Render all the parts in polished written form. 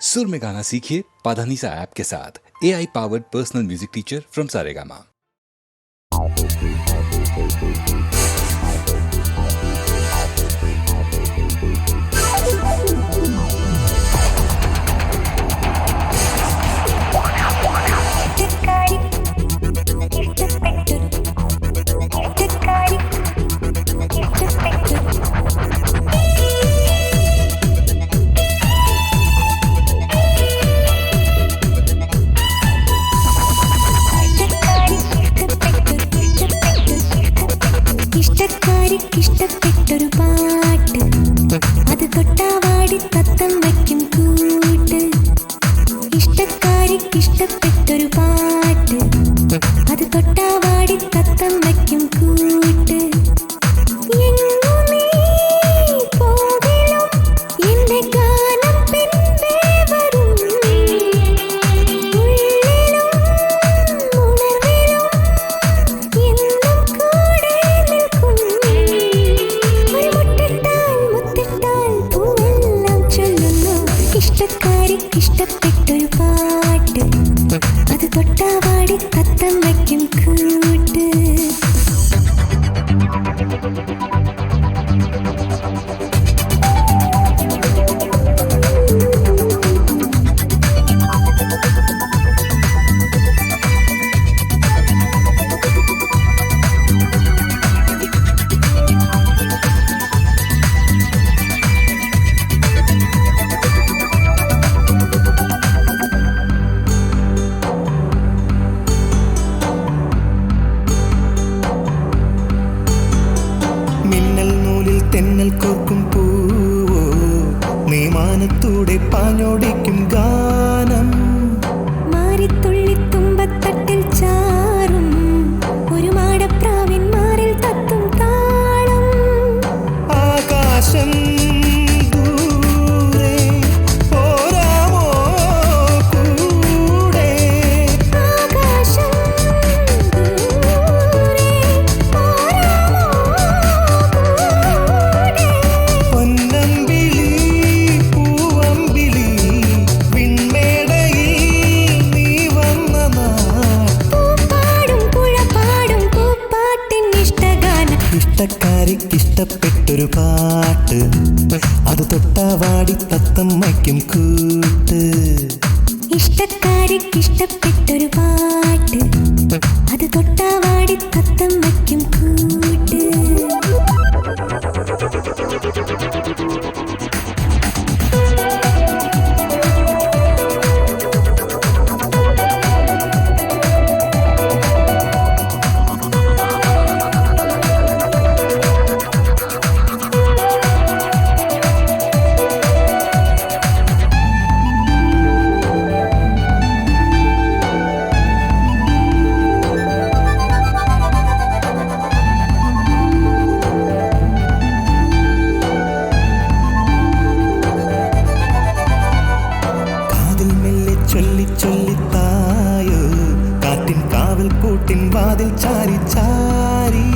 सुर में गाना सीखिए पाधानीसा ऐप के साथ। AI powered personal music teacher from Saregama. ഇഷ്ടപ്പെട്ടൊരു പാട്ട് അത് തൊട്ടാവാടി തത്തം വയ്ക്കും കൂട്ട്. ഇഷ്ടക്കാരിക്കിഷ്ടപ്പെട്ടൊരു പാട്ട് അത് തൊട്ടാവാടി തത്തം വയ്ക്കും കൂട്ട്. ഇഷ്ടപ്പെട്ടൊരു പാട്ട് അത് തൊട്ടാവാടി തത്തം വയ്ക്കും കൂട്ട്. തെന്നൽ കോർക്കും പൂവോ നീ മാനത്തൂടെ പാഞ്ഞോടിക്കും ഗാനം. മാറിത്തുള്ളി തുമ്പത്തട്ടിൽ ചാറും ഒരു മാടപ്രാവിൻ മാറിൽ തത്തും താളം. ആകാശം ദൂരെ പോരാമോ കൂടെ. ആകാശം ദൂരെ പോരാമോ പൊന്നമ്പിളി പൂവമ്പിളി വിൺമേടയിൽ നീ വന്ന നാൾ. പൂപ്പാടും പുഴപാടും പൂപ്പാട്ടിൻ ഇഷ്ടഗാനം. ഇഷ്ടക്കാരിക്കിഷ്ടപ്പെട്ടൊരു പാട്ട് അത് തൊട്ടാവാടി തത്തം വയ്ക്കും കൂട്ട്. ഇഷ്ടക്കാരിക്കിഷ്ടപ്പെട്ടൊരു പാട്ട് അത് തൊട്ടാവാടി തത്തം വയ്ക്കും കൂട്ട്. ചൊല്ലിത്തായോ കാറ്റിൻ കാവൽ കൂട്ടിൻ വാതിൽ ചാരി ചാരി.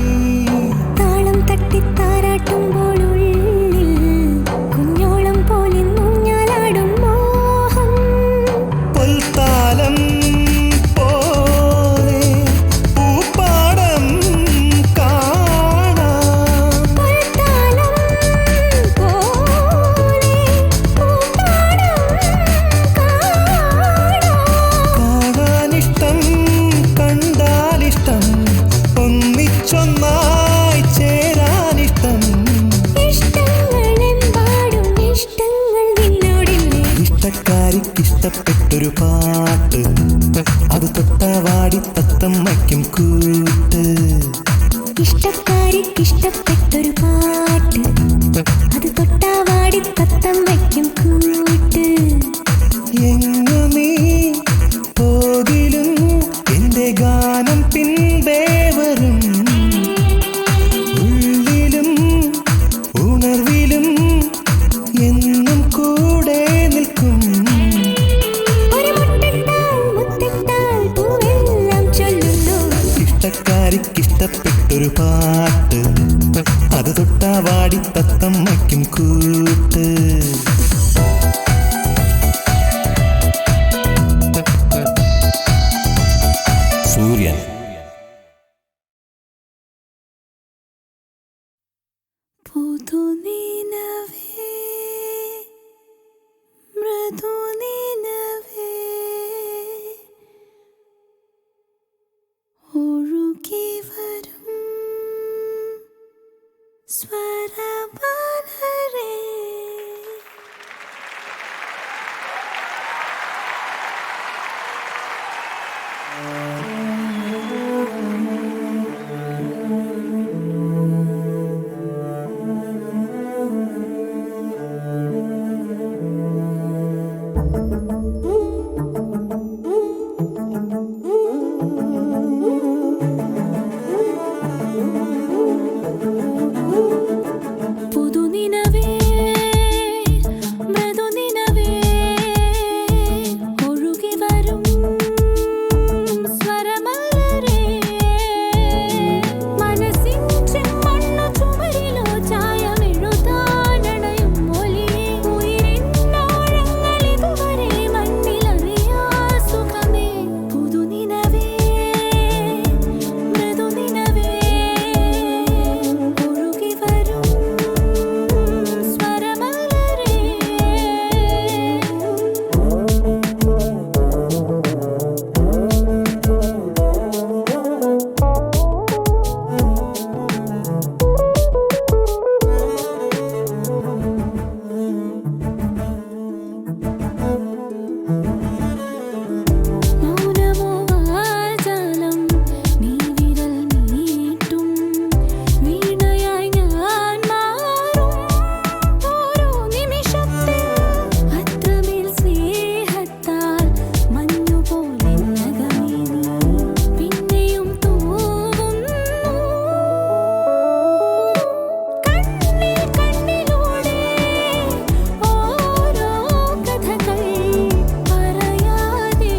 താളം തട്ടി താരാട്ടുമ്പോൾ ഉള്ളിൽ കുഞ്ഞോളം പോലെ ഊഞ്ഞാലാടും മോഹം. പൊൽത്താലം പോലെ പൂപ്പാടം കാണാം. പൊൽത്താലം പോലെ പൂപ്പാടം കാണാനിഷ്ടം കണ്ടാലിഷ്ടം ഒന്നിച്ചൊന്നായി ചേരാനിഷ്ടം. ഇഷ്ടങ്ങളെമ്പാടും ഇഷ്ടങ്ങൾ നിന്നോടില്ലേ. ഇഷ്ടക്കാരിക്കിഷ്ടപ്പെട്ടൊരു പാട്ട് അത് തൊട്ടാവാടി തത്തം വയ്ക്കും കൂട്ട്. ഇഷ്ടക്കാരിക്കിഷ്ടപ്പെട്ടൊരു പാട്ട് അത് തൊട്ടാവാടി തത്തം വയ്ക്കും കൂട്ട്. എങ്ങു നീ പോകിലും എന്റെ ഗാനം പിൻപേ വരും. ഉള്ളിലും ഉണർവിലും എന്നും കൂടെ നിൽക്കും. ഒരു മുട്ടിട്ടാൽ മുത്തിട്ടാൽ പൂവെല്ലാം ചൊല്ലുന്നു. ഇഷ്ടക്കാരിക്കിഷ്ടപ്പെട്ടൊരു പാട്ട് അത് തൊട്ടാവാടി തത്തം വയ്ക്കും കൂട്ട്. മൃദുനിലവേ ഒഴുകി വരും സ്വരമലരേ. പുതുനിലവേ മൃദുനിലവേ ഒഴുകി വരും സ്വരമലരേ. മനസ്സിൻ ചെമ്മണ്ണു ചുമരിലോ ചായമെഴുതാനണയും മൊഴിയേ. ഉയിരിന്നാഴങ്ങളിതുവരെ മണ്ണിലറിയാ സുഖമേ. പുതുനിലവേ മൃദുനിലവേ ഒഴുകി വരും സ്വരമലരേ. മൗനമോ വാചാലം നീ വിരൽ നീട്ടും വീണയായി ഞാൻ മാറും ഓരോ നിമിഷത്തിൽ. അത്രമേൽ സ്നേഹത്താൽ മഞ്ഞുപോലെ നഗമേ നീ പിന്നെയും തൂവുന്നു. കണ്ണിൽ കണ്ണിലൂടെ ഓരോ കഥകൾ പറയാതെ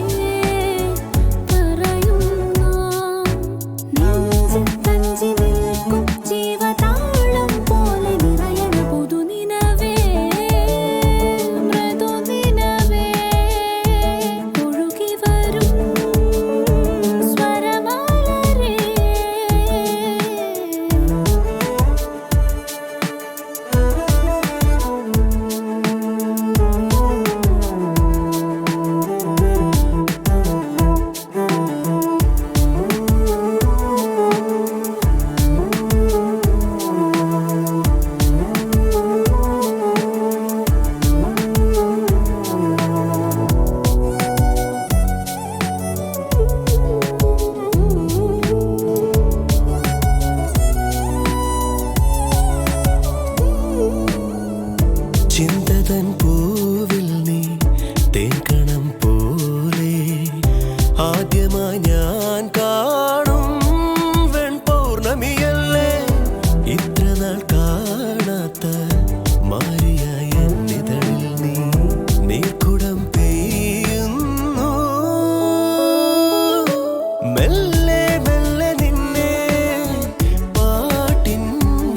പറയുന്നു. നെഞ്ചിൽ തഞ്ചി നിൽക്കും ജീവതാളം പോലെ നിറയണ പുതുനിലവേ മൃദുനിലവേ ഒഴുകി വരും സ്വരമലരേ. ചിന്തതൻ പൂവിൽ നീ തേൻകണം പോലെ ആദ്യമായി ഞാൻ കാണും വെൺപൗർണമിയല്ലേ. ഇത്ര നാൾ കാണാത്ത മാരിയായ എന്നിതഴിൽ നീ നീർക്കുടം പെയ്യുന്നു. മെല്ലെ മെല്ലെ നിന്നെ പാട്ടിൻ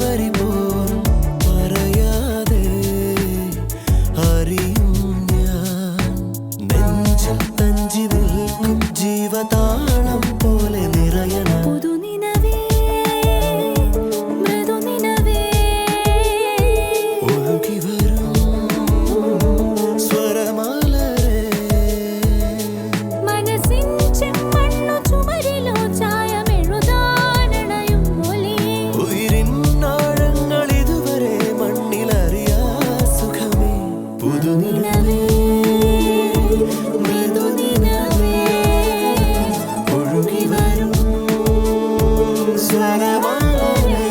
വരി പോൽ പറയാതെ അറിയും ഞാൻ. നെഞ്ചിൽ തഞ്ചി നിൽക്കും ജീവതാളം പോലെ നിറയണ പുതുനിലവേ മൃദുനിലവേ ഒഴുകി വരും സ്വരമലരേ. മനസ്സിൻ ചെമ്മണ്ണു ചുമരിലോ ചായമെഴുതാനണയും മൊഴിയേ. ഉയിരിന്നാഴങ്ങളിതുവരെ മണ്ണിലറിയാ സുഖമേ. പുതുനിലവേ മൃദുനിലവേ ഒഴുകി വരും സ്വരമലരേ.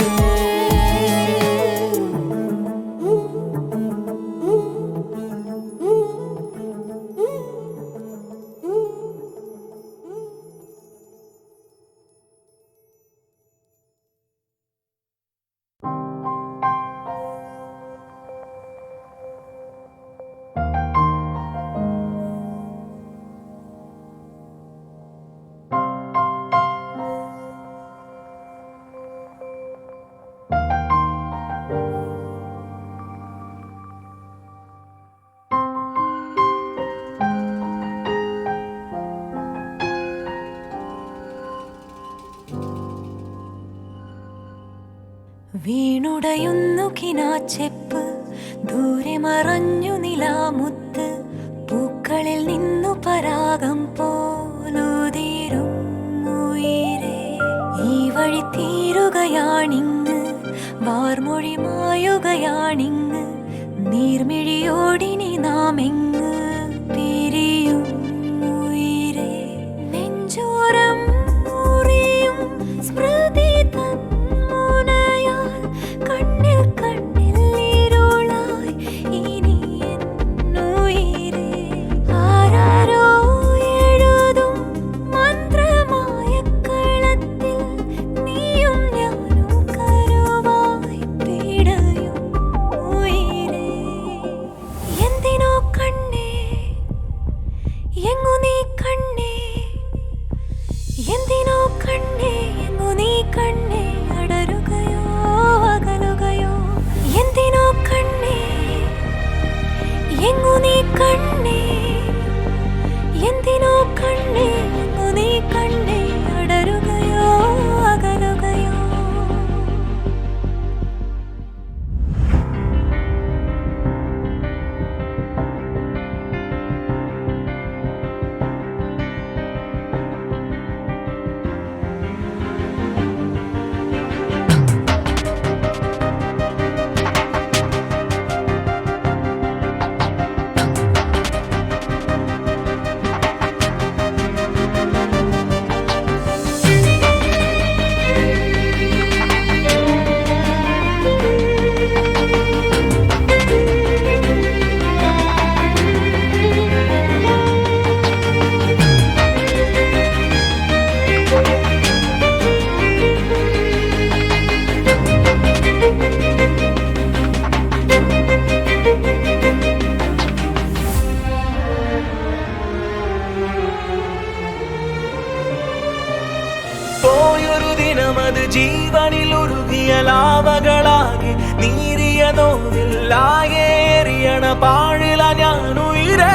വീണുടയുന്നു കിനാച്ചെപ്പ്, ദൂരെ മറഞ്ഞു നിലാമുത്ത്, പരാഗം പോലുതിരും ഉയിരേ ഈ വഴി തീരുകയാണിങ്ങ് വാർമൊഴി മായുകയാണിങ്ങ് നീർമിഴിയോടിനി നാം എങ്ങ് പിരിയും ഉയിരേ നെഞ്ചോരം മുറിയും സ്മൃതി തൻ മുനയാൽ കണ്ണിൽ കണ്ണിൽ ഇരുളായി ഇനി എന്നുയിരേ ആരാരോ എഴുതും മന്ത്രമായ കളത്തിൽ നീയും ഞാനും കരുവായി പിടയും ഉയിരേ എന്തിനോ കണ്ണേ എങ്ങു നീ കണ്ണേ എന്തിനോ കണ്ണേ എങ്ങു നീ കണ്ണേ അടരുകയോ അകലുകയോ എന്തിനോ കണ്ണേ എങ്ങു നീ കണ്ണേ എന്തിനോ കണ്ണേ എങ്ങു നീ കണ്ണേ അടരുകയോ അകലുകയോ പോയൊരു ദിനമത് ജീവനിൽ ഉരുകിയ ലാവകളാകെ നീരിയ നോവില്ലാകെ എറിയണ പാഴില ഞാൻ ഉയിരേ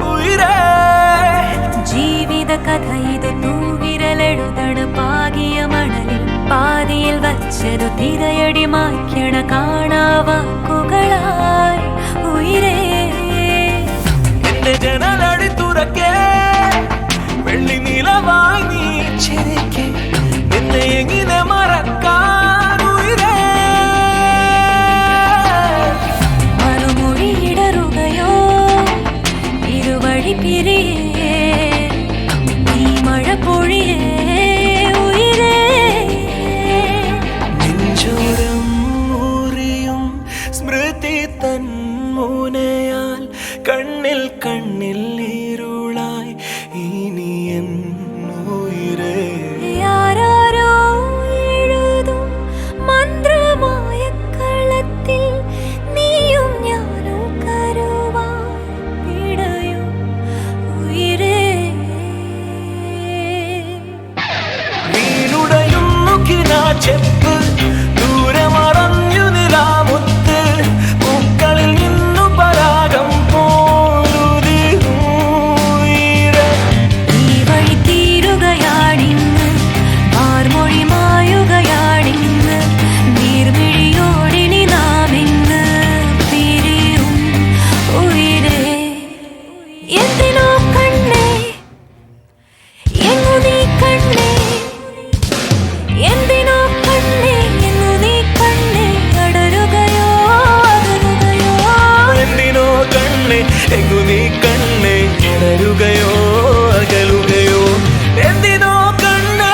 ഉയിരേ ജീവിത കഥ ഇത് തൂവിരലെഴുതണ പാകിയ മണലിൽ പാതിയിൽ വച്ചതു തിരയടി മായ്ക്കണ കാണാവാക്കുകളായി ഉയിരേ എന്റെ ജനലടി തുറക്കേ വെള്ളി നിലവായി നീ ചിരിക്കേ നിന്നെ എങ്ങനെ മറക്കാൻ ഉയിരേ മറുമൊഴി ഇടറുകയോ ഇരുവഴി പിരിയേ നീ മഴ പൊഴിയേ ഉയിരേ നെഞ്ചോരം മുറിയും സ്മൃതി തൻ മുനയാൽ കണ്ണിൽ കണ്ണിൽ ഇരുളായി ഇനി എന്നുയിരേ ആരാരോ എഴുതും മന്ത്രമായ കളത്തിൽ നീയും ഞാനും കരുവായി പിടയും ഉയിരേ വീണുടയുന്നു കിനാ ചെപ്പ് ദൂരെ മറഞ്ഞു നിലാമുത്ത് പൂക്കളിൽ നിന്നു പരാഗം പോലുതിരും ഉയിരേ ഈ വഴി തീരുകയാണിങ്ങ് വാർമൊഴി മായുകയാണിങ്ങ് നീർമിഴിയോടിനി നാം എങ്ങ് പിരിയും ഉയിരേ എന്തിനോ കണ്ണേ എങ്ങു നീ കണ്ണേ എന്തിനോ കണ്ണേ എങ്ങു നീ കണ്ണേ അടരുകയോ അകലുകയോ എന്തിനോ കണ്ണേ എങ്ങു നീ കണ്ണേ ഇടരുകയോ അകലുകയോ എന്തിനോ കണ്ണേ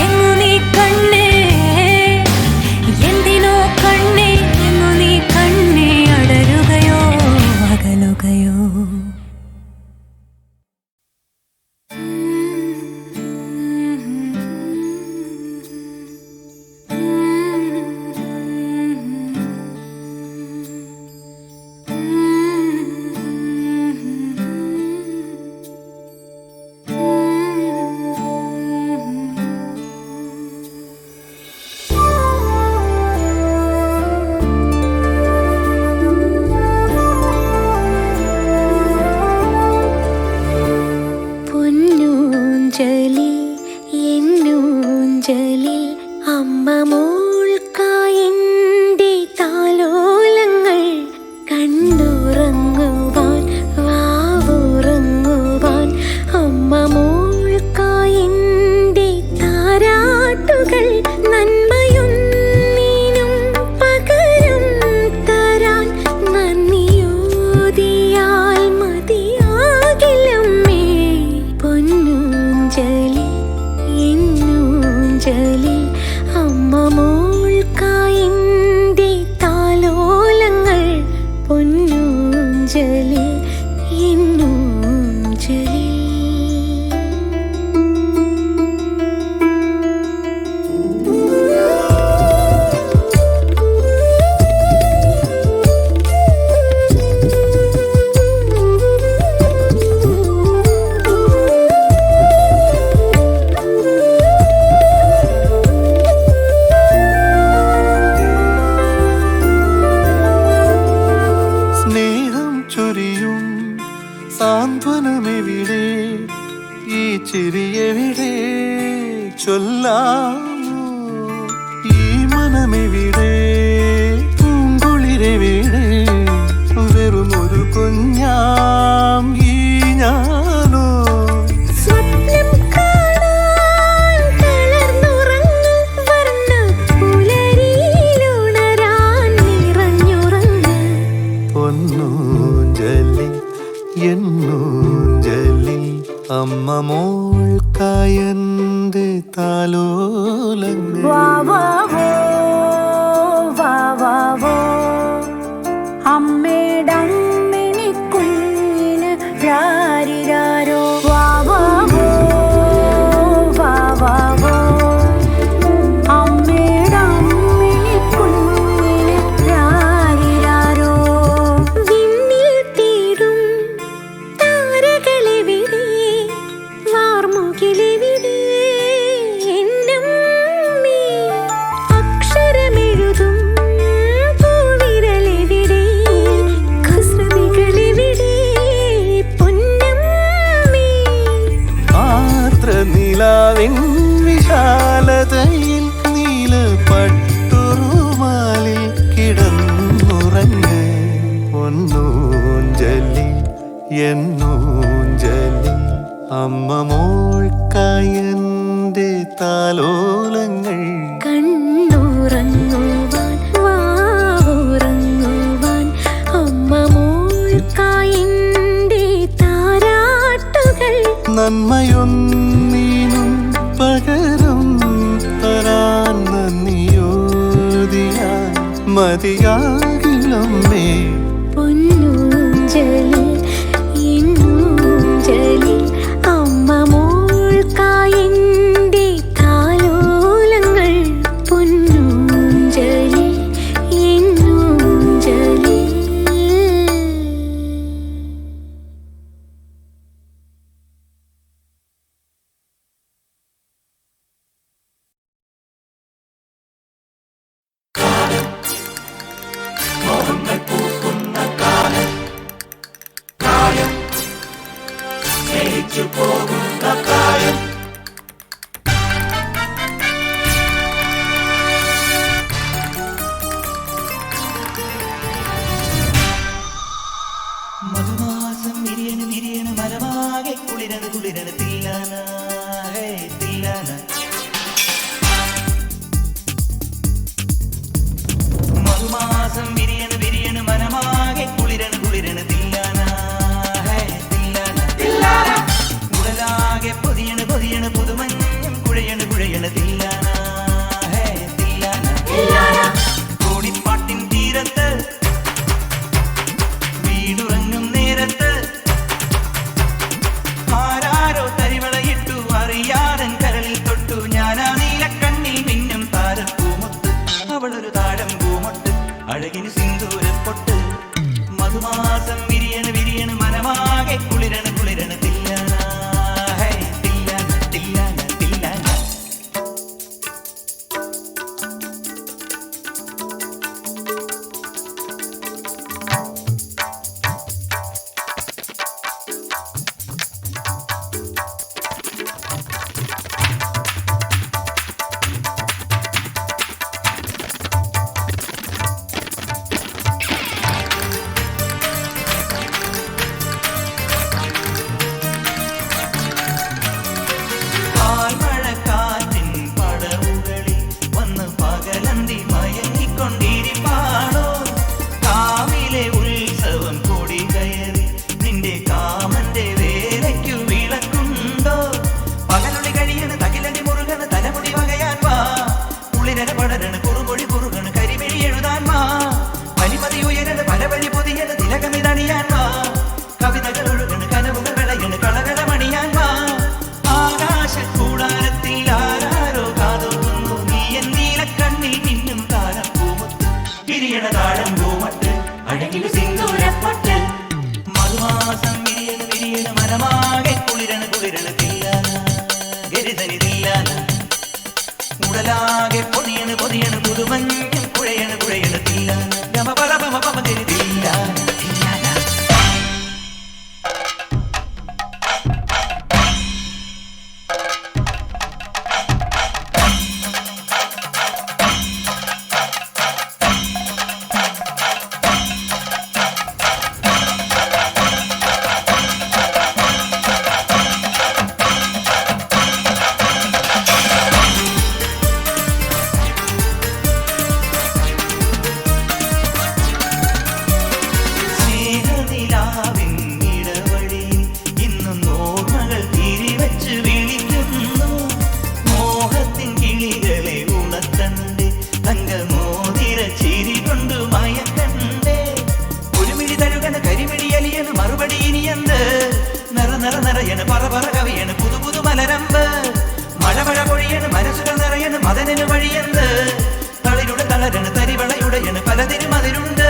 എങ്ങു നീ കണ്ണേ എന്തിനോ കണ്ണേ എങ്ങു നീ കണ്ണേ അടരുകയോ അകലുകയോ മതിയാകില്ലമ്മേ പൊന്നൂഞ്ചലിൽ എന്നൂഞ്ചലിൽ അമ്മ മോൾക്കായിൻ്റെ താലോലങ്ങൾ പൊന്നൂഞ്ചലിൽ എന്നൂഞ്ചലിൽ. സാന്ത്വനമെവിടെ ഈ ചിരിയെവിടെ ചൊല്ലാമോ ഈ മനമെവിടെ പൂങ്കുളിരെവിടെ വെറുമൊരു കുഞ്ഞാം ഈ ഞാനോ എന്നൂഞ്ചലിൽ അമ്മ മോൾക്കായന്റെ താലോലങ്ങൾ. അമ്മയുടെ അമ്മിണി കുഞ്ഞിന് രാരിരാരോ അമ്മയുടെ അമ്മിണി കുഞ്ഞിന് രാരിരാരോ. വിണ്ണിൽ തീടും താരകളെവിടെ വാർമുകിലെവിടെ എന്നമ്മേ അക്ഷരമെഴുതും പൂവിരലെവിടെ കുസൃതികളെവിടെ പൊന്നമ്മേ. ആർദ്രനിലാവിൻ വിശാലതയിൽ നീലപ്പട്ടുറുമാലിൽ കിടന്നുറങ്ങ് പൊന്നൂഞ്ചലിൽ എന്നൂഞ്ചലിൽ അമ്മ മോൾക്കായന്റെ താലോലങ്ങൾ. കണ്ണുറങ്ങുവാൻ വാവുറങ്ങുവാൻ അമ്മ മോൾക്കായന്റെ താരാട്ടുകൾ. നന്മയൊന്നീനും പകരം തരാൻ നന്ദിയോദിയാൻ മതിയാകില്ലമ്മേ പൊന്നൂഞ്ചലിൽ എന്നൂഞ്ചലിൽ അമ്മ മോൾക്കായന്റെ താലോലങ്ങൾ പൊന്നൂഞ്ചലിൽ എന്നൂഞ്ചലിൽ. മധുമാസം വിരിയണ് വിരിയണ് മരമാകെ കുളിരണ് കുളിരണ് തില്ലാന ഹേ തില്ലാന. മധുമാസം വിരിയണ് വിരിയണ് മരമാകെ കുളിരണ് കുളിരണ് തില്ലാന ഹേ തില്ലാന തില്ലാന. ഉടലാകെ പൊതിയണ് പൊതിയണ് പുതുമഞ്ഞും കുഴയണ് കുഴയണ് തില്ലാന ഹേ തില്ലാന തില്ലാന. കോടിപ്പാട്ടിൻ തീരത്ത് വീടുറങ്ങും നേരത്ത് ആരാരോ തരിവളയിട്ടു അറിയാതൻ കരളിൽ തൊട്ടു ഞാനാ നീലക്കണ്ണിൽ മിന്നും താരപ്പൂമൊത്ത്. അവളൊരു താഴം പൂമൊട്ട് അഴകിന് സിന്ദൂരപ്പൊട്ട്. മധുമാസം വിരിയണ് വിരിയണ് മനമാകെ കുളിരണ് കുളിരണ് തില്ലാന ഹേ തില്ലാന തില്ലാന തില്ലാന. മധുമാസം വിരിയണ് വിരിയണ് മനമാകെ കുളിരണ് കുളിരണ് തില്ലാന ഗരിതനി തില്ലാന ഉടലാകെ പൊതിയണ് പൊതിയണ് പുതുമഞ്ഞും കുഴയണ് കുഴയണ് തില്ലാന ഗമ പല പമ പമ ഗരി തില്ലാന തില്ലാന. നിറയണ് പറ പറ കവിയണ് പുതു പുതു മലരമ്പ് മഴ മഴ പൊഴിയണ് മനസ്സുകൾ നിറയണ് മദനന് വഴിയന്ത് തളിരുടെ തളരണ് തരിവളയുടയണ് പലതിനും അതിരുണ്ട്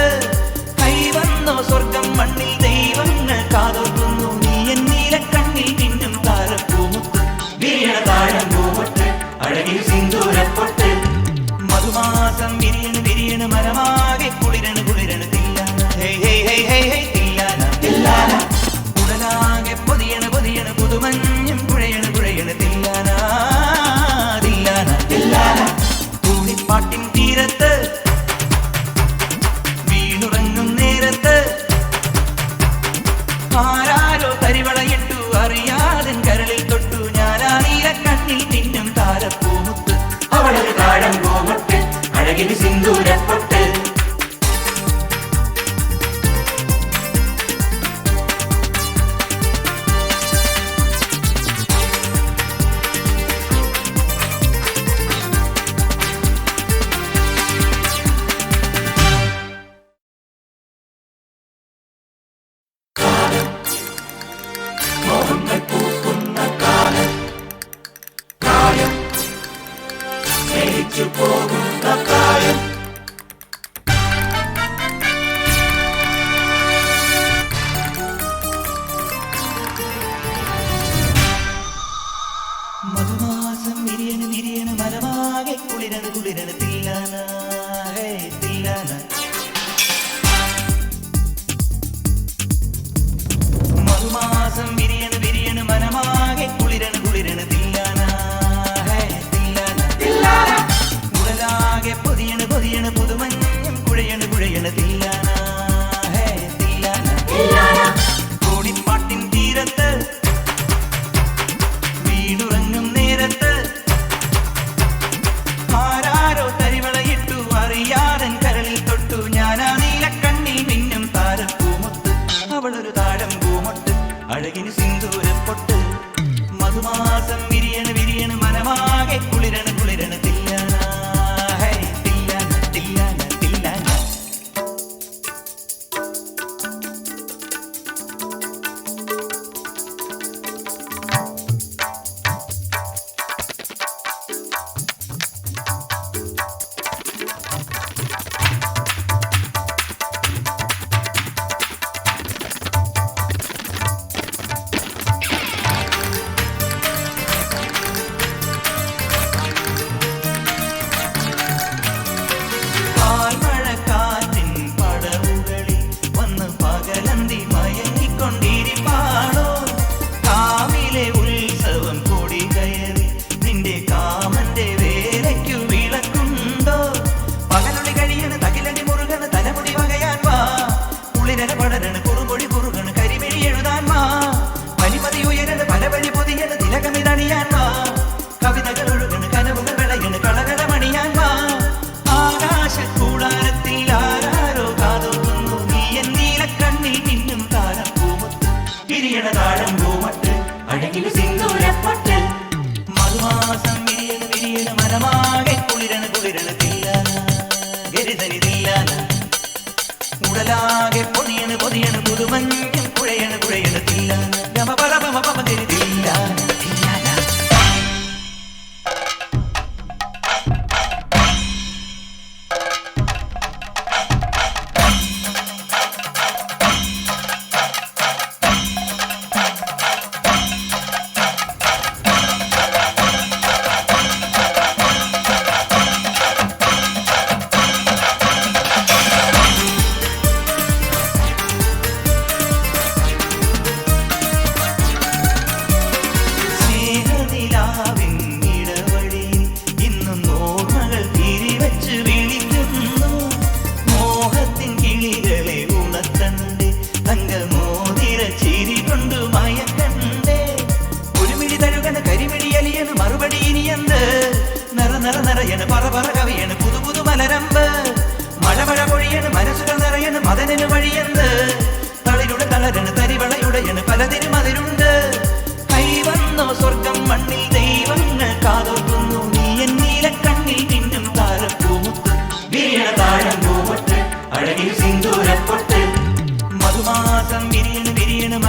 കൈവന്നോ സ്വർഗം മണ്ണിൽ ദൈവങ്ങൾ കാതോർക്കുന്നു നീ എന്നീല കണ്ണിൽ മിന്നും താരപ്പൂമുത്ത് വീണ താഴം പൂമുട്ട് അഴകിൽ സിന്ദൂരപ്പൊട്ട് മധുമാസം വിരിയണ് വിരിയണ് മരമാകെ കുളിരണ് കുളിരണ് തില്ലാന ഹേ ഹേ ഹേ ഹേ ഹേ തില്ലാന തില്ലാന ഉടലാകെ പൊതിയണ് പൊതിയണ് പുതുമഞ്ഞും കുഴയണ് കുഴയണ് തില്ലാന തില്ലാന തില്ലാന തൂണിപ്പാട്ടിൻ തീരത്ത് വീണുറങ്ങും നേരത്ത് ആരാരോ തരിവളയിട്ടു അറിയാതൻ കരളിൽ തൊട്ടു ഞാനാ നീല കണ്ണിൽ മിന്നും താരപ്പൂമുത്ത് അവളൊരു താഴം പൂമുട്ട് അഴകിൽ സിന്ദൂരപ്പൊട്ട്. മധുമാസം വിരിയണ് വിരിയണ് മരമാകെ കുളിരണ് കുളിരണ് തില്ലാന ഹേ തില്ലാന. മധുമാസം വിരിയണ് വിരിയണ് മനമാകെ കുളിരണ് കുളിരണ് തില്ലാന ഹേ തില്ലാന തില്ലാന ഉടലാകെ പൊതിയണ് പൊതിയണ് പുതുമഞ്ഞും കുഴയണ് കുഴയണ് തില്ലാന ഹേ തില്ലാന തില്ലാന കോടിപ്പാട്ടിൻ തീരത്ത് വീണുറങ്ങും നേരത്ത് ആരാരോ തരിവളയിട്ടു അറിയാതൻ കരളിൽ തൊട്ടു ഞാനാ നീല കണ്ണിൽ മിന്നും താരപ്പൂമുത്ത് അവളൊരു താഴം പൂമൊട്ട് അഴകിന് സിന്ദൂരപ്പൊട്ട് മധുമാസം വിരിയണ് വിരിയണ് മനമാകെ കുളിരണ് കുളിരണ് തില്ലാന ഹേ തില്ലാന തില്ലാന തില്ലാന. പാൽമഴക്കാറ്റിൻ പടവുകളിൽ വന്ന് പകലന്തി മയങ്ങിക്കൊണ്ടിരിപ്പാണോ കാവിലെ ഉത്സവം കൊടി കയറി നിന്റെ കാമന്റെ വേലയ്ക്കു വിളക്കുണ്ടോ പകലൊളി കഴിയണ് തകിലടി മുറുകണ് തലമുടി വകയാൻ വാ കുളിരന പടരണ് കുറുമൊഴി കുറുകണ് കരിമിഴി എഴുതാൻ വാ പനിമതി ഉയരണ് പല വഴി പൊതിയണ് തിലകമിതണിയാൻ വാ കവിതകൾ ഒഴുകണ് കനവുകൾ വിളയണ് കളകളമണിയാൻ വാ ആകാശക്കൂടാരത്തിൽ ആരാരോ കാതോർക്കുന്നു നീ എന്നീല കണ്ണിൽ മിന്നും താരപ്പൂമുത്ത് വിരിയണ താഴം പൂമട്ട് അഴകിൽ സിന്ദൂരപ്പൊട്ട് മധുമാസം വിരിയണ് വിരിയണ് മരമാകെ കുളിരണ് കുളിരണ് തില്ലാന ഗരിതനി തില്ലാന ഉടലാകെ പൊതിയണ് പൊതിയണ് പുതുമഞ്ഞും കുഴയണ് കുഴയണ് തില്ലാന ഗമ പല പമ പമ ഗരി തില്ലാന തില്ലാന.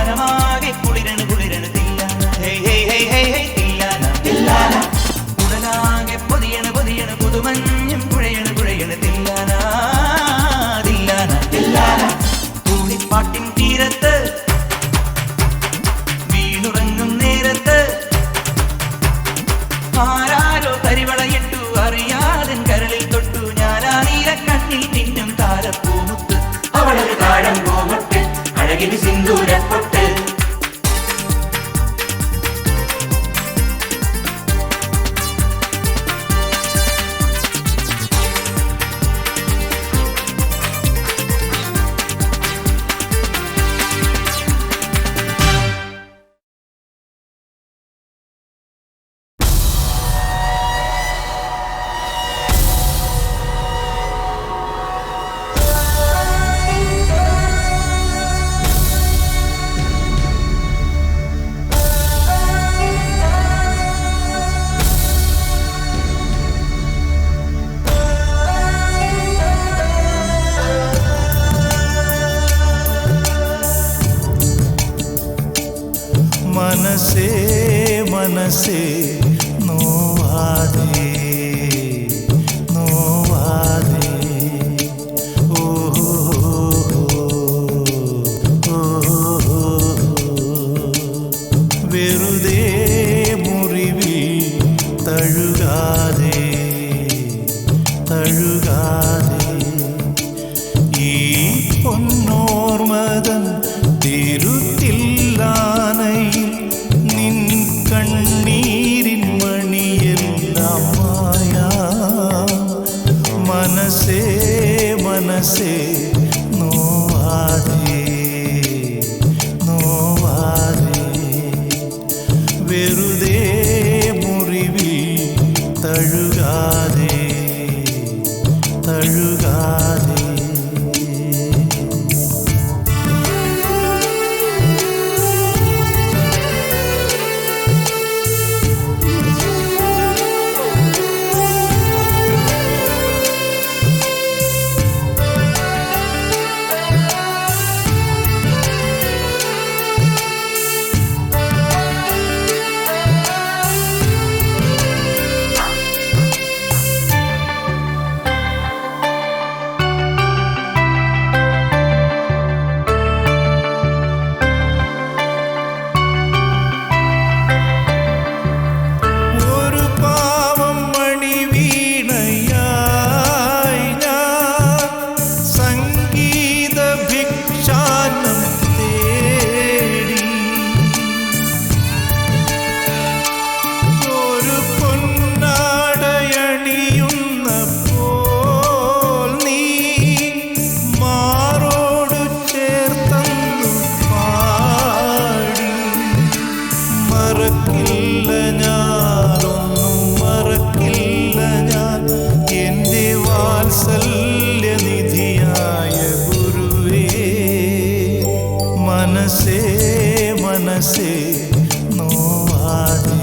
മനമാകെ കുളിരണ് കുളിരണ് തില്ലാന ഹേ ഹേ ഹേ ഹേ ഹേ തില്ലാന തില്ലാന ഉടലാകെ പൊതിയണ് പൊതിയണ് പുതുമഞ്ഞും കുഴയണ് കുഴയണ് തില്ലാന തില്ലാന തില്ലാന തൂണിപ്പാട്ടിൻ തീരത്ത് വീണുറങ്ങും നേരത്ത് ആരാരോ തരിവളയിട്ടു അറിയാതെ കരളിൽ തൊട്ടു ഞാനാ നീല കണ്ണിൽ തിന്നും താരപ്പൂമുത്ത് അവളൊരു താഴം പൂമുട്ട് അഴകിന് സിന്ദൂരപ്പൊട്ട് മനസ്സേ മനസ്സേ നോവാതെ നോവാതെ ഓ വെറുതെ മുറിവിൽ തഴുകാതെ തഴുകാതെ ഈ പൊന്നോർമതൻ തിരുത്തില്ലാനയിൽ നിൻ കണ്ണീരിൻ മണിയെല്ലാം മായാ മനസ്സേ മനസ്സേ നോവാതെ നോവാതെ വെറുതെ മുറിവിൽ തഴുകാതെ തഴുകാതെ മനസ്സേ മനസ്സേ നോവാതെ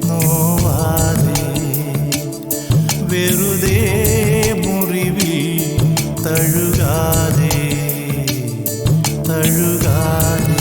നോവാതെ വെറുതെ മുറിവിൽ തഴുകാതെ തഴുകാതെ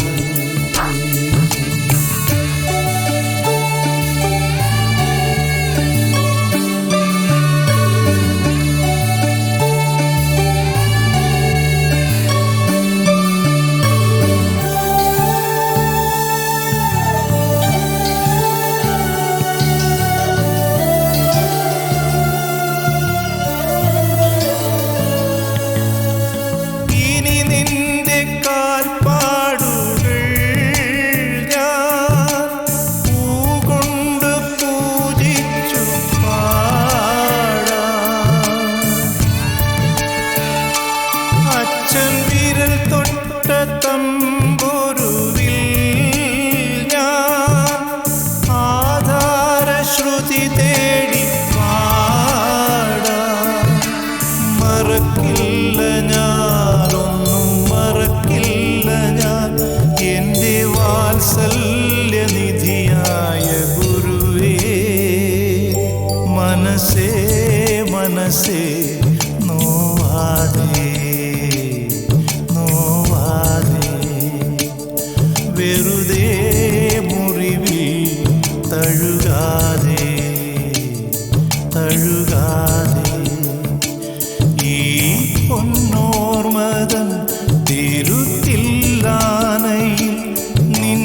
മനസ്സേ മനസ്സേ നോവാതെ നോവാതെ വെറുതെ മുറിവിൽ തഴുകാതെ തഴുകാതെ ഈ പൊന്നോർമതൻ തിരുത്തില്ലാനയിൽ നിൻ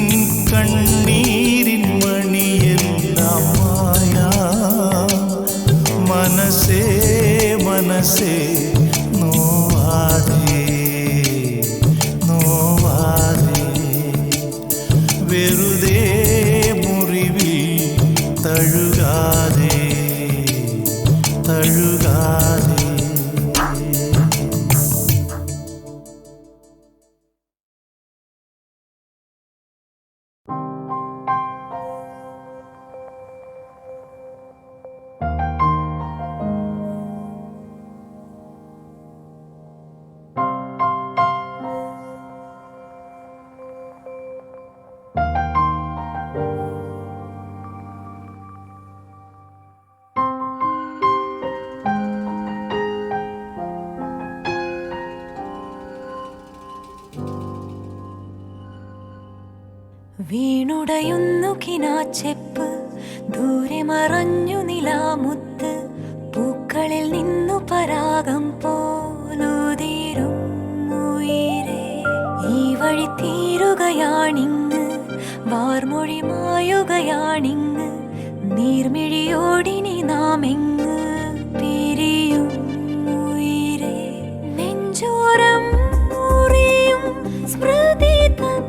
കണ്ണീരിൻ മണിയെല്ലാം മായാ മനസ്സേ മനസ്സേ നോവാതെ നോവാതെ വെറുതെ മുറിവിൽ തഴുകാതെ തഴുകാതെ വീണുടയുന്നു കിനാച്ചെപ്പ്, ദൂരെ മറഞ്ഞു നിലാമുത്ത്, പൂക്കളിൽ നിന്നു പരാഗം പോലുതിരും ഉയിരേ. ഈ വഴി തീരുകയാണിങ്ങ്, വാർമൊഴി മായുകയാണിങ്ങ്, നീർമിഴിയോടിനി നാം എങ്ങ് പിരിയും ഉയിരേ. നെഞ്ചോരം മുറിയും സ്മൃതി തൻ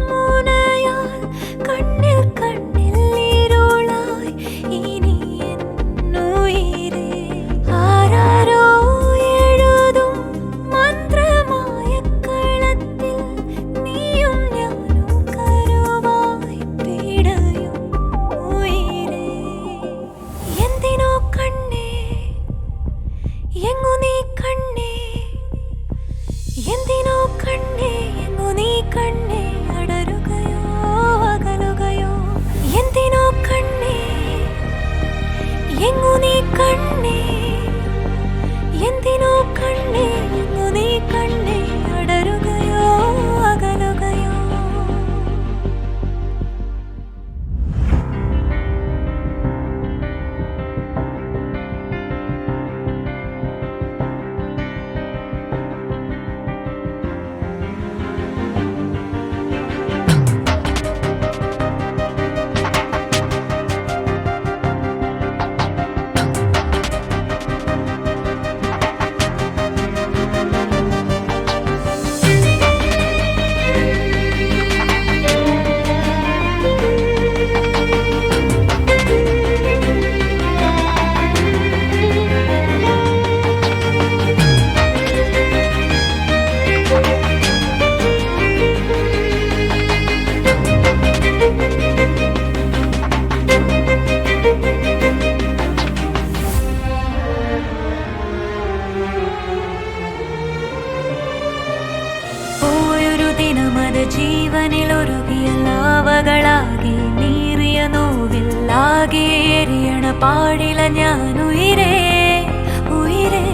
മുനയാൽ, കണ്ണിൽ കണ്ണിൽ ഇരുളായി ഇനി എന്നുയിരേ. ആരാരോ എഴുതും മന്ത്രമായ കളത്തിൽ, നീയും ഞാനും കരുവായി പിടയും ഉയിരേ. എന്തിനോ കണ്ണേ എങ്ങു നീ കണ്ണേ, എന്തിനോ കണ്ണേ എങ്ങു നീ കണ്ണേ, അടരുകയോ അകലുകയോ. എന്തിനോ കണ്ണേ എങ്ങു നീ കണ്ണേ, എന്തിനോ കണ്ണേ എങ്ങു നീ കണ്ണേ, അടരുകയോ അകലുകയോ. ജീവനിലൊരുകിയ ലാവകളാകെ നീറിയ നോവില്ലാകെ എരിയണ പാടില ഞാൻ ഉയിരേ ഉയിരേ.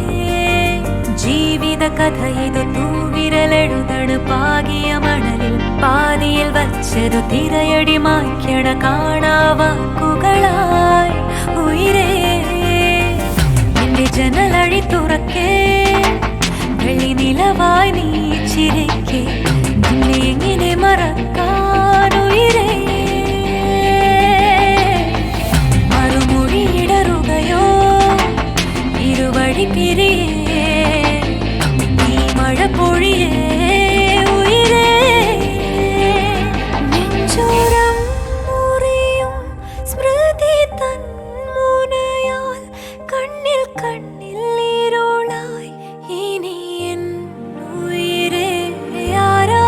ജീവിത കഥ ഇത് തൂവിരലെഴുതണ് പാകിയ മണലിൽ, പാതിയിൽ വച്ചതു തിരയടി മായ്ക്കണ കാണാവാക്കുകളായി ഉയിരേ. എന്റെ ജനലഴി തുറക്കേ, വെള്ളി നിലവായി നീ ചിരിക്കേ, നിന്നെ എങ്ങനെ മറക്കാനുയിരേ. മറുമൊഴിയിടറുകയോ ഇരുവഴി പിരിയേ, നീ മഴ പൊഴിയേ ഉയിരേ. നെഞ്ചോരം മുറിയും സ്മൃതി തൻ മുനയാൽ, കണ്ണിൽ കണ്ണിൽ ഇരുളായി ഇനി എൻ ഉയിരേ. ആരാ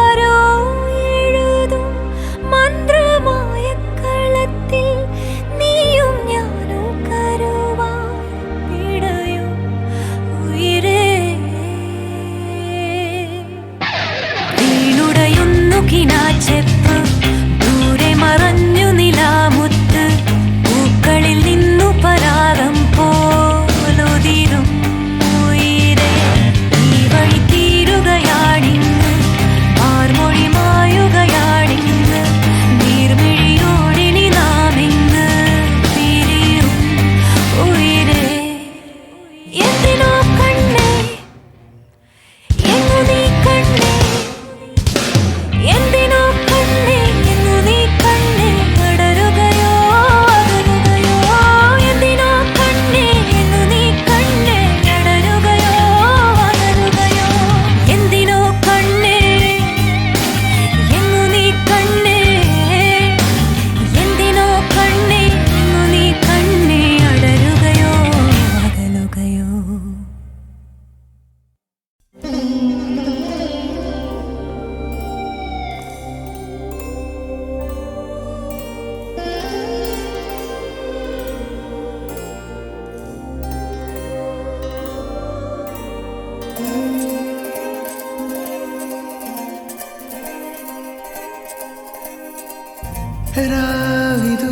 രാവിതു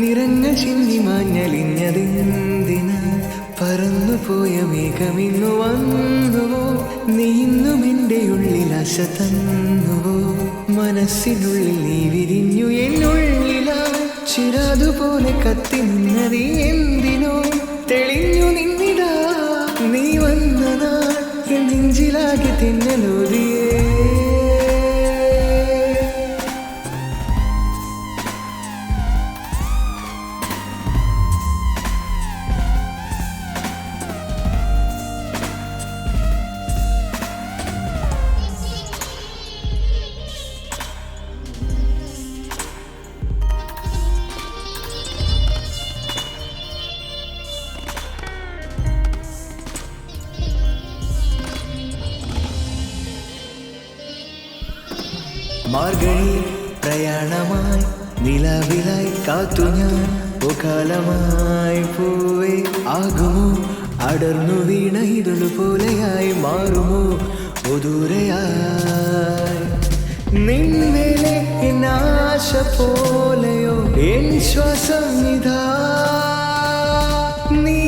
നിറങ്ങൾ ചിന്നി മാഞ്ഞലിഞ്ഞതെന്തിന് പറന്നുപോയ മേഘമിന്നു വന്നുവോ നീ ഇന്നും എൻ്റെ ഉള്ളിൽ ആശ തന്നുവോ മനസ്സിനുള്ളിൽ നീ വിരിഞ്ഞു എന്നുള്ളിലായി ചിരാതുപോലെ കത്തി നിന്നതി എന്തിനോ തെളിഞ്ഞു നിന്നിടാ നീ വന്ന നാൾ നെഞ്ചിലാകെ തിന്നലോതിയേ മാർഗഴി പ്രയാണമായി നിലാവിലായി കാത്തു ഞാൻ കാലമായി പൂവേ ആകുമോ അടർന്നു വീണ ഇതളു പോലെയായി മാറുമോ ദൂരയായി നിന്മേലെ ആശ പോലെയോ എൻ ശ്വാസം ഇതാ നീ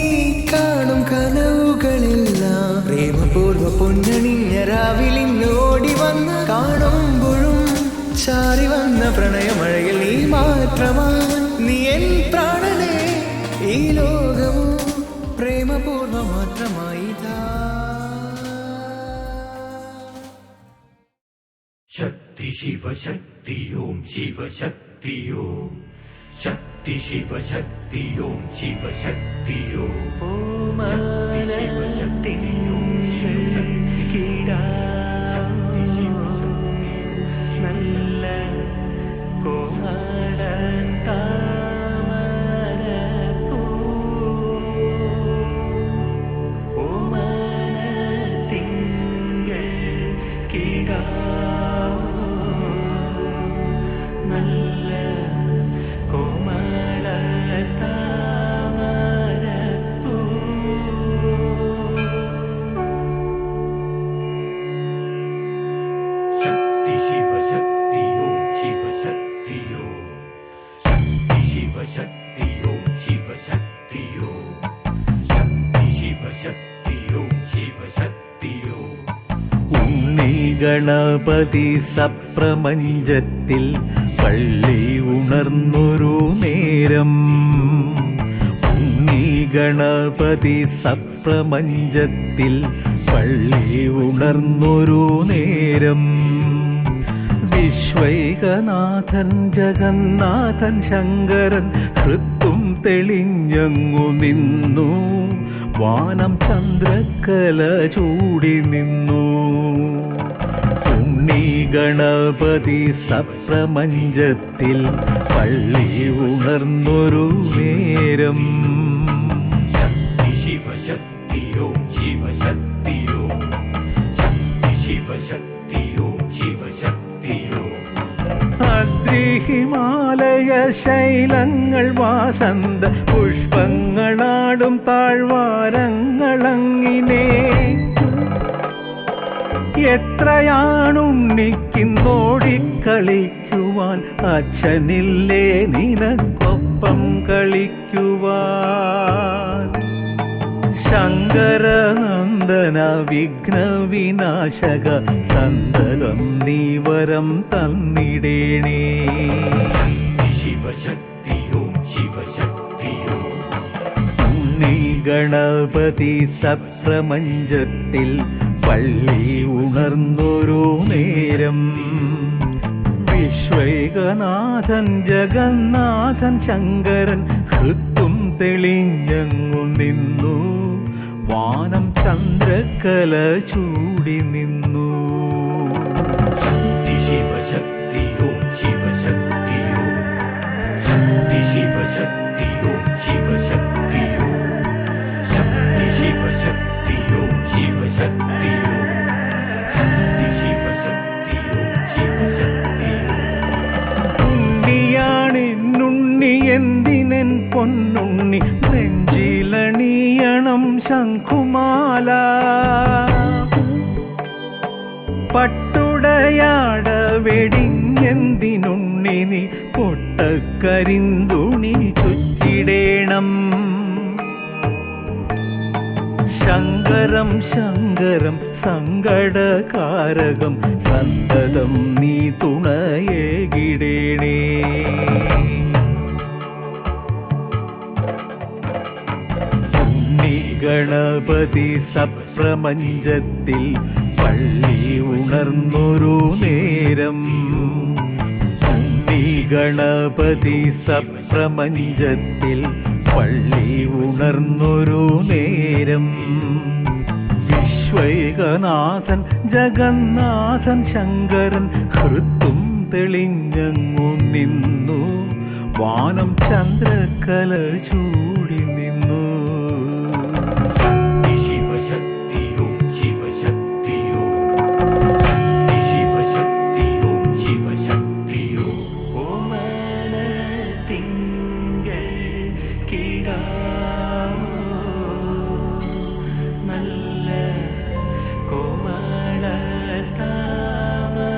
കാണും കനവുകളെല്ലാം പ്രേമപൂർവ്വ പൊന്നണിഞ്ഞ രാവിലിന്ന് ഓടി വന്ന് കാണുമ്പോഴും ചാരി വന്ന പ്രണയമഴയിൽ നീ മാത്രമായി നീ എൻ പ്രാണനെ ഈ ലോകവും പ്രേമപൂർവ്വ മാത്രമായി ശക്തി ശിവശക്തി ഓം ശിവശക്തി ഓം ശക്തി ശിവശക്തി ഓം ശിവശക്തി ഓം ശക്തി ശിവശക്തി ഓം ശിവശക്തി നല്ല കോമളൻ താമര ഓമന തിങ്കൾ കിടാ നല്ല കോമള താമര ശക്തി ശിവശക്തി ഓം ശിവശക്തി ഓം ശക്തി ശിവശക്തി ഓം ശിവശക്തി ഓം ശക്തി ശിവശക്തി ഓം ശിവശക്തി ഓം ഉണ്ണി ഗണപതി സപ്രപഞ്ചത്തിൽ പള്ളി ഉണർന്നൊരു നേരം ഉണ്ണി ഗണപതി സപ്രപഞ്ചത്തിൽ പള്ളി ഉണർന്നൊരു നേരം വിശ്വൈകനാഥൻ ജഗന്നാഥൻ ശങ്കരൻ ഹൃത്തും തെളിഞ്ഞങ്ങു നിന്നു വാനം ചന്ദ്രക്കല ചൂടി നിന്നു ഉണ്ണി ഗണപതി സപ്രപഞ്ചത്തിൽ പള്ളി ഉണർന്നൊരു നേരം ശക്തി ശിവശക്തി ഓം ശിവശക്തി ഓം ശക്തി ശിവശക്തി ഓം ശിവശക്തി ഓം അദ്രിഹിമാലയ ശൈലങ്ങൾ വാസന്ത പുഷ്പങ്ങളാടും താഴ്വാരങ്ങളങ്ങിനെ എത്രയാണുണ്ണിക്കിന്നോടിക്കളിക്കുവാൻ അച്ഛനില്ലേ നിനക്കൊപ്പം കളിക്കുവാൻ ശങ്കരനന്ദന വിഘ്നവിനാശക സന്തതം നീ വരം തന്നിടേണേ ശിവശക്തി ഓം ശിവശക്തി ഓം ഉണ്ണി ഗണപതി സപ്രപഞ്ചത്തിൽ പള്ളി ഉണർന്നൊരു നേരം വിശ്വൈകനാഥൻ ജഗന്നാഥൻ ശങ്കരൻ ഹൃത്തും തെളിഞ്ഞങ്ങു നിന്നു വാനം ചന്ദ്രക്കല ചൂടി നിന്നു ശക്തി ശിവശക്തി ഓം ശിവശക്തി ഓം ശക്തി ശിവശക്തി ഓം ശിവശക്തി ഓം ശക്തി ശിവശക്തി ഓം ശിവശക്തി ഓം ശക്തി ശിവശക്തി ഓം ശിവശക്തി ഉണ്ണിയാണെന്നുണ്ണി എന്തിനെൻ പൊന്നുണ്ണി നെഞ്ചിലണിയണം ശംഖുമാല പട്ടുടയാട വെടിഞ്ഞെന്തിനുണ്ണി ഉണ്ണി നീ പൊട്ടക്കരിന്തുണി ചുറ്റിടേണം. ശങ്കരം ശങ്കരം സങ്കടകാരകം സന്തതം നീ തുണയേകിടേണേ. ഉണ്ണി ഗണപതി സപ്രപഞ്ചത്തിൽ പള്ളി ഉണർന്നൊരു നേരം. ഉണ്ണി ഗണപതി സപ്രപഞ്ചത്തിൽ പള്ളി ഉണർന്നൊരു നേരം. വിശ്വൈകനാഥൻ ജഗന്നാഥൻ ശങ്കരൻ ഹൃത്തും തെളിഞ്ഞങ്ങു നിന്നു. വാനം ചന്ദ്രക്കല ചൂടി നിന്നു. ശിവശക്തിയോ ശിവശക്തിയോ ശിവശക്തിയോ ശിവശക്തിയോ ഓമന തിങ്കൾ കിടാമോ നല്ല കോമള താമരപ്പൂ.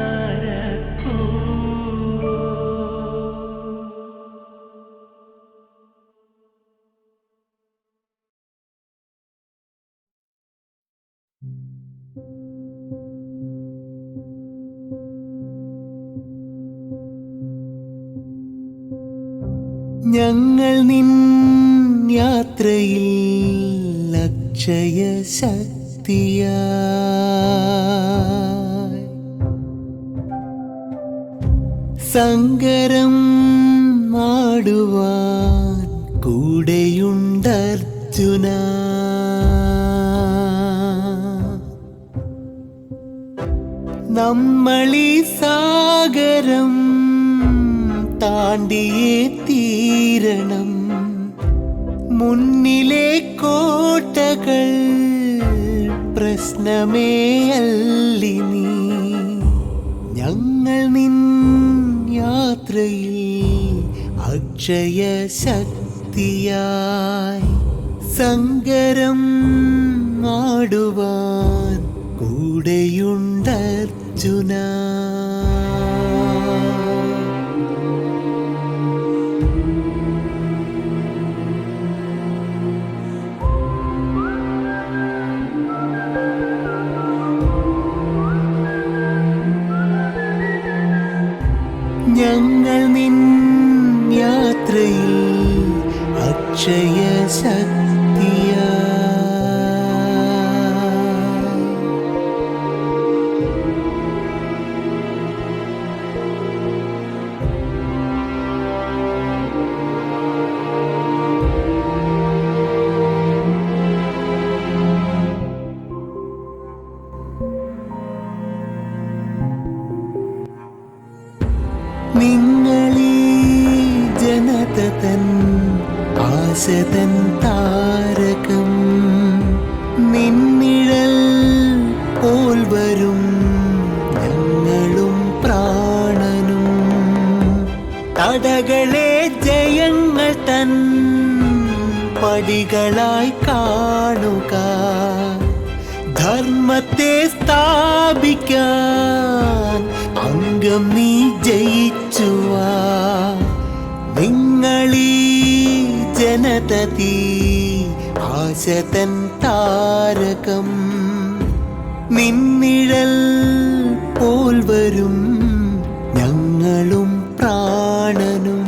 ഞങ്ങൾ നിൻ യാത്രയിൽ അക്ഷയ ശക്തിയായി സങ്കരം ആടുവാൻ കൂടെയുണ്ടർജുന. നമ്മളീ സാഗരം താണ്ടിയേ തീരണം. മുന്നിലെ കോട്ടകൾ പ്രശ്നമേ അല്ലിനി. ഞങ്ങൾ നിൻ യാത്രയിൽ അക്ഷയ ശക്തിയായി സങ്കരം ആടുവാൻ കൂടെയുണ്ടർജുന. ഞങ്ങൾ നിൻ യാത്രയിൽ അക്ഷയ ശക്തിയായി നിങ്ങളീ ജനത തൻ ആശതൻ താരകം. നിന്നിഴൽ പോൽ വരും ഞങ്ങളും പ്രാണനും. തടകളെ ജയങ്ങൾ തൻ പടികളായി കാണുക. ധർമ്മത്തെ സ്ഥാപിക്കാൻ അംഗം നീ ജയിച്ചുവാ. നിങ്ങളീ ജനതീ ആശതൻ താരകം. നിന്നിഴൽ പോൽ വരും ഞങ്ങളും പ്രാണനും.